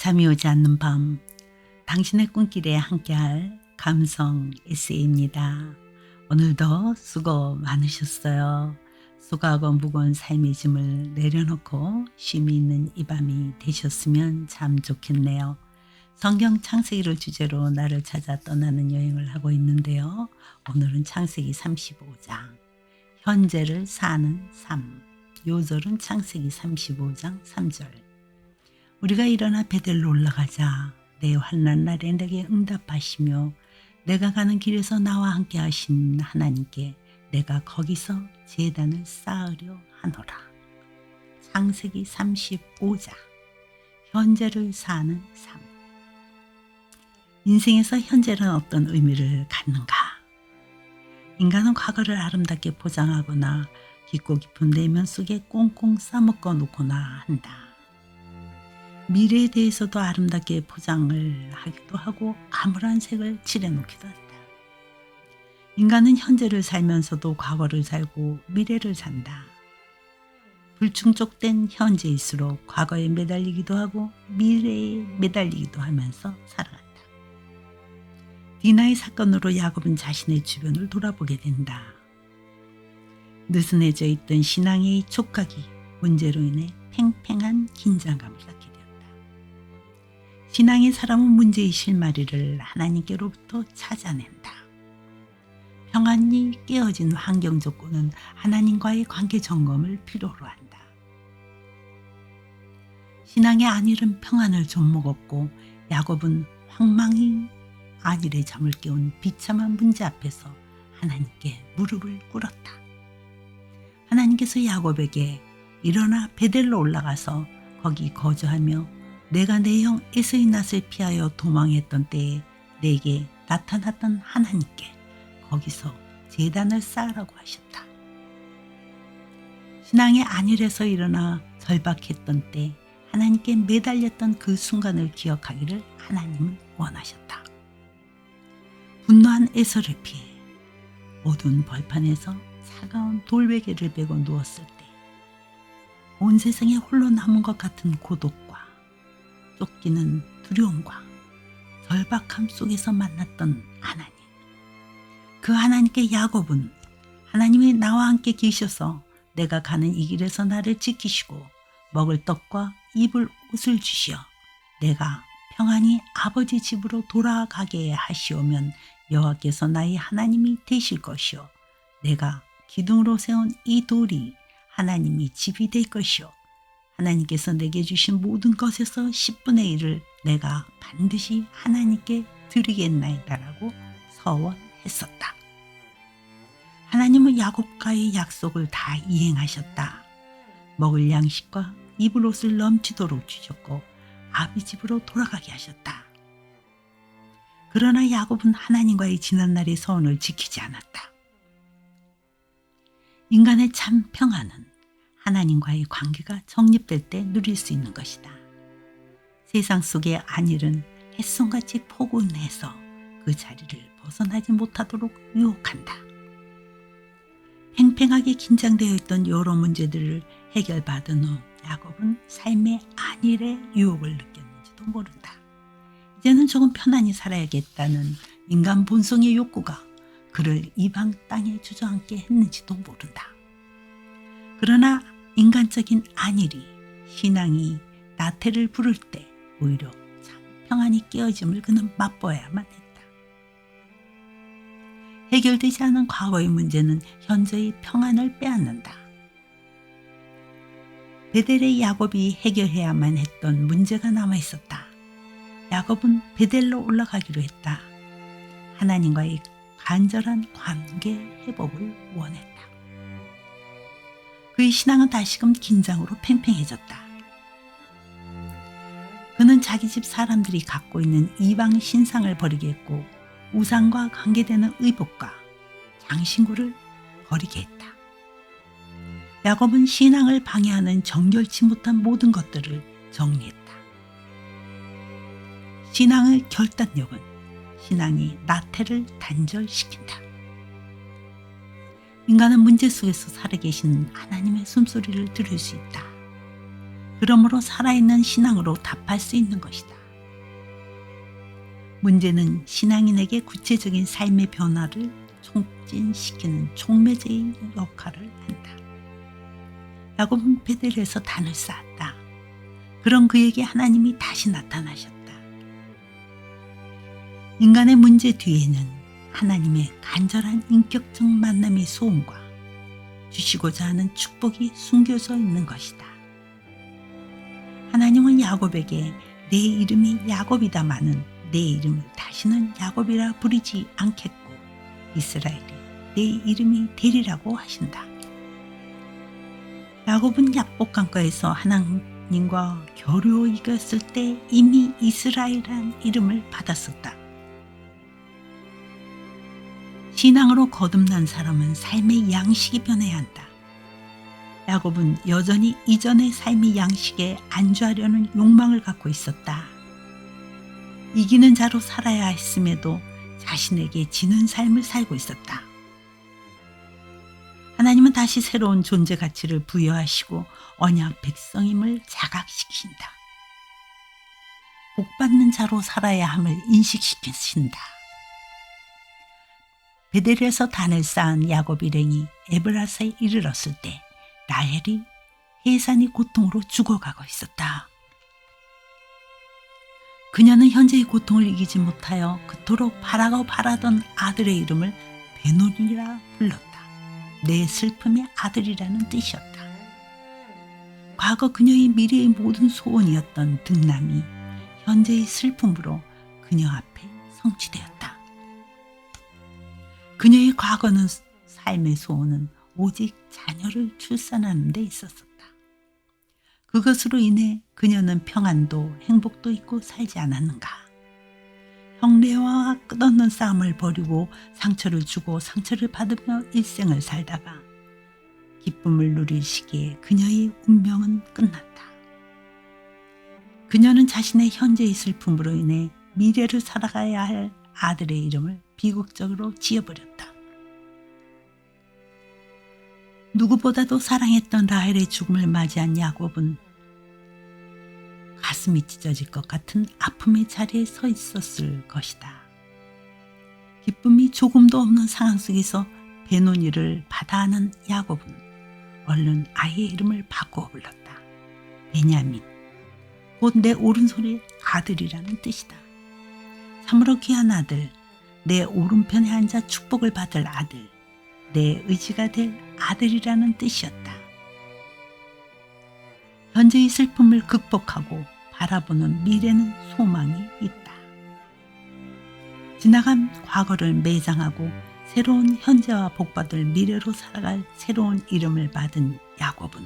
잠이 오지 않는 밤, 당신의 꿈길에 함께할 감성 에세이입니다. 오늘도 수고 많으셨어요. 수고하고 무거운 삶의 짐을 내려놓고 쉼이 있는 이 밤이 되셨으면 참 좋겠네요. 성경 창세기를 주제로 나를 찾아 떠나는 여행을 하고 있는데요. 오늘은 창세기 35장, 현재를 사는 삶. 요절은 창세기 35장 3절. 우리가 일어나 베델로 올라가자. 내 환난 날에 내게 응답하시며 내가 가는 길에서 나와 함께 하신 하나님께 내가 거기서 제단을 쌓으려 하노라. 창세기 35장, 현재를 사는 삶. 인생에서 현재는 어떤 의미를 갖는가? 인간은 과거를 아름답게 포장하거나 깊고 깊은 내면 속에 꽁꽁 싸먹어 놓거나 한다. 미래에 대해서도 아름답게 포장을 하기도 하고 암울한 색을 칠해놓기도 한다. 인간은 현재를 살면서도 과거를 살고 미래를 산다. 불충족된 현재일수록 과거에 매달리기도 하고 미래에 매달리기도 하면서 살아간다. 디나의 사건으로 야곱은 자신의 주변을 돌아보게 된다. 느슨해져 있던 신앙의 촉각이 문제로 인해 팽팽한 긴장감을 낳게 되었다. 신앙의 사람은 문제의 실마리를 하나님께로부터 찾아낸다. 평안이 깨어진 환경 조건은 하나님과의 관계 점검을 필요로 한다. 신앙의 안일은 평안을 좀먹었고 야곱은 황망히 안일의 잠을 깨운 비참한 문제 앞에서 하나님께 무릎을 꿇었다. 하나님께서 야곱에게 일어나 베델로 올라가서 거기 거주하며 내가 내 형 에서의 낯을 피하여 도망했던 때에 내게 나타났던 하나님께 거기서 제단을 쌓으라고 하셨다. 신앙의 안일에서 일어나 절박했던 때 하나님께 매달렸던 그 순간을 기억하기를 하나님은 원하셨다. 분노한 에서를 피해 어두운 벌판에서 차가운 돌베개를 베고 누웠을 때 온 세상에 홀로 남은 것 같은 고독과 쫓기는 두려움과 절박함 속에서 만났던 하나님. 그 하나님께 야곱은 하나님이 나와 함께 계셔서 내가 가는 이 길에서 나를 지키시고 먹을 떡과 입을 옷을 주시어 내가 평안히 아버지 집으로 돌아가게 하시오면 여호와께서 나의 하나님이 되실 것이요 내가 기둥으로 세운 이 돌이 하나님이 집이 될 것이요 하나님께서 내게 주신 모든 것에서 10분의 1을 내가 반드시 하나님께 드리겠나이다라고 서원했었다. 하나님은 야곱과의 약속을 다 이행하셨다. 먹을 양식과 입을 옷을 넘치도록 주셨고 아비 집으로 돌아가게 하셨다. 그러나 야곱은 하나님과의 지난날의 서원을 지키지 않았다. 인간의 참 평안은 하나님과의 관계가 정립될 때 누릴 수 있는 것이다. 세상 속의 안일은 햇솜같이 포근해서 그 자리를 벗어나지 못하도록 유혹한다. 팽팽하게 긴장되어 있던 여러 문제들을 해결받은 후 야곱은 삶의 안일의 유혹을 느꼈는지도 모른다. 이제는 조금 편안히 살아야겠다는 인간 본성의 욕구가 그를 이방 땅에 주저앉게 했는지도 모른다. 그러나 인간적인 안일이 신앙이 나태를 부를 때 오히려 참 평안이 깨어짐을 그는 맛보아야만 했다. 해결되지 않은 과거의 문제는 현재의 평안을 빼앗는다. 베델의 야곱이 해결해야만 했던 문제가 남아있었다. 야곱은 베델로 올라가기로 했다. 하나님과의 간절한 관계 회복을 원했다. 그의 신앙은 다시금 긴장으로 팽팽해졌다. 그는 자기 집 사람들이 갖고 있는 이방 신상을 버리게 했고 우상과 관계되는 의복과 장신구를 버리게 했다. 야곱은 신앙을 방해하는 정결치 못한 모든 것들을 정리했다. 신앙의 결단력은 신앙이 나태를 단절시킨다. 인간은 문제 속에서 살아계신 하나님의 숨소리를 들을 수 있다. 그러므로 살아있는 신앙으로 답할 수 있는 것이다. 문제는 신앙인에게 구체적인 삶의 변화를 촉진시키는 촉매제의 역할을 한다. 야곱은 베델에서 단을 쌓았다. 그런 그에게 하나님이 다시 나타나셨다. 인간의 문제 뒤에는 하나님의 간절한 인격적 만남의 소원과 주시고자 하는 축복이 숨겨져 있는 것이다. 하나님은 야곱에게 내 이름이 야곱이다마는 내 이름을 다시는 야곱이라 부르지 않겠고 이스라엘이 내 이름이 되리라고 하신다. 야곱은 약복강가에서 하나님과 겨루어 이겼을 때 이미 이스라엘이라는 이름을 받았었다. 신앙으로 거듭난 사람은 삶의 양식이 변해야 한다. 야곱은 여전히 이전의 삶의 양식에 안주하려는 욕망을 갖고 있었다. 이기는 자로 살아야 했음에도 자신에게 지는 삶을 살고 있었다. 하나님은 다시 새로운 존재 가치를 부여하시고 언약 백성임을 자각시킨다. 복받는 자로 살아야 함을 인식시키신다. 베델에서 단을 쌓은 야곱 일행이 에브라사에 이르렀을 때 라헬이 해산의 고통으로 죽어가고 있었다. 그녀는 현재의 고통을 이기지 못하여 그토록 바라고 바라던 아들의 이름을 베논이라 불렀다. 내 슬픔의 아들이라는 뜻이었다. 과거 그녀의 미래의 모든 소원이었던 득남이 현재의 슬픔으로 그녀 앞에 성취되었다. 그녀의 과거는 삶의 소원은 오직 자녀를 출산하는 데 있었었다. 그것으로 인해 그녀는 평안도 행복도 있고 살지 않았는가. 형제와 끝없는 싸움을 벌이고 상처를 주고 상처를 받으며 일생을 살다가 기쁨을 누릴 시기에 그녀의 운명은 끝났다. 그녀는 자신의 현재의 슬픔으로 인해 미래를 살아가야 할 아들의 이름을 비극적으로 지어버렸다. 누구보다도 사랑했던 라헬의 죽음을 맞이한 야곱은 가슴이 찢어질 것 같은 아픔의 자리에 서 있었을 것이다. 기쁨이 조금도 없는 상황 속에서 베노니를 받아하는 야곱은 얼른 아이의 이름을 바꾸어 불렀다. 베냐민, 곧 내 오른손의 아들이라는 뜻이다. 참으로 귀한 아들, 내 오른편에 앉아 축복을 받을 아들, 내 의지가 될 아들이라는 뜻이었다. 현재의 슬픔을 극복하고 바라보는 미래는 소망이 있다. 지나간 과거를 매장하고 새로운 현재와 복받을 미래로 살아갈 새로운 이름을 받은 야곱은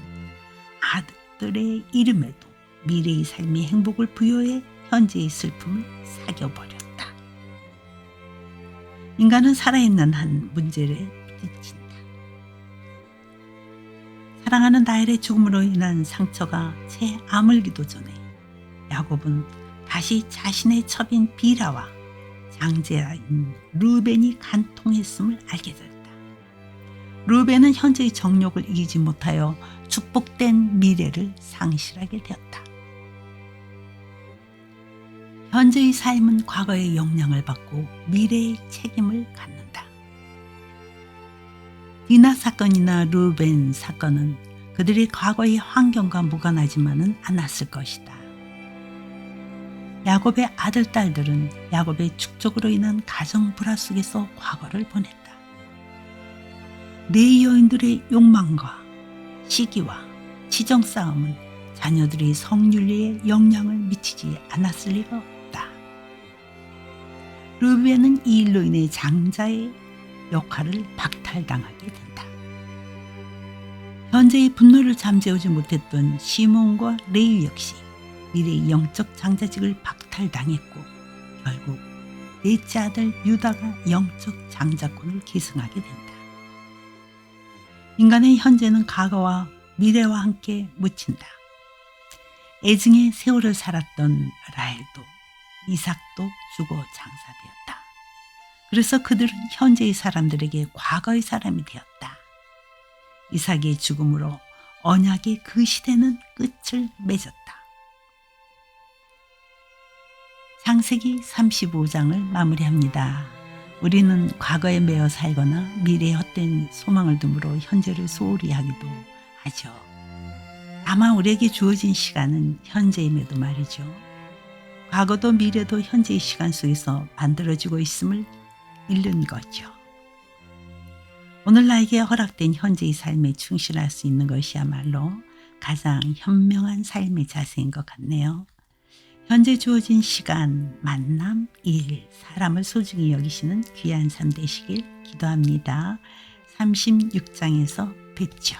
아들의 이름에도 미래의 삶의 행복을 부여해 현재의 슬픔을 사겨버렸다. 인간은 살아있는 한 문제를 부딪힌다. 사랑하는 라헬의 죽음으로 인한 상처가 채 아물기도 전에 야곱은 다시 자신의 첩인 비라와 장자인 르벤이 간통했음을 알게 됐다. 르벤은 현재의 정욕을 이기지 못하여 축복된 미래를 상실하게 되었다. 현재의 삶은 과거의 영향을 받고 미래의 책임을 갖는다. 디나 사건이나 르벤 사건은 그들의 과거의 환경과 무관하지만은 않았을 것이다. 야곱의 아들, 딸들은 야곱의 축적으로 인한 가정 불화 속에서 과거를 보냈다. 네 여인들의 욕망과 시기와 치정 싸움은 자녀들의 성윤리에 영향을 미치지 않았을 리가 없다. 르벤은 이 일로 인해 장자의 역할을 박탈당하게 된다. 현재의 분노를 잠재우지 못했던 시몬과 레위 역시 미래의 영적 장자직을 박탈당했고 결국 넷째 아들 유다가 영적 장자권을 계승하게 된다. 인간의 현재는 과거와 미래와 함께 묻힌다. 애증의 세월을 살았던 라헬도 이삭도 죽어 장사되었다. 그래서 그들은 현재의 사람들에게 과거의 사람이 되었다. 이삭의 죽음으로 언약의 그 시대는 끝을 맺었다. 창세기 35장을 마무리합니다. 우리는 과거에 매여 살거나 미래에 헛된 소망을 둠으로 현재를 소홀히 하기도 하죠. 다만 우리에게 주어진 시간은 현재임에도 말이죠. 과거도 미래도 현재의 시간 속에서 만들어지고 있음을 잃는 거죠. 오늘 나에게 허락된 현재의 삶에 충실할 수 있는 것이야말로 가장 현명한 삶의 자세인 것 같네요. 현재 주어진 시간, 만남, 일, 사람을 소중히 여기시는 귀한 삶 되시길 기도합니다. 36장에서 뵙죠.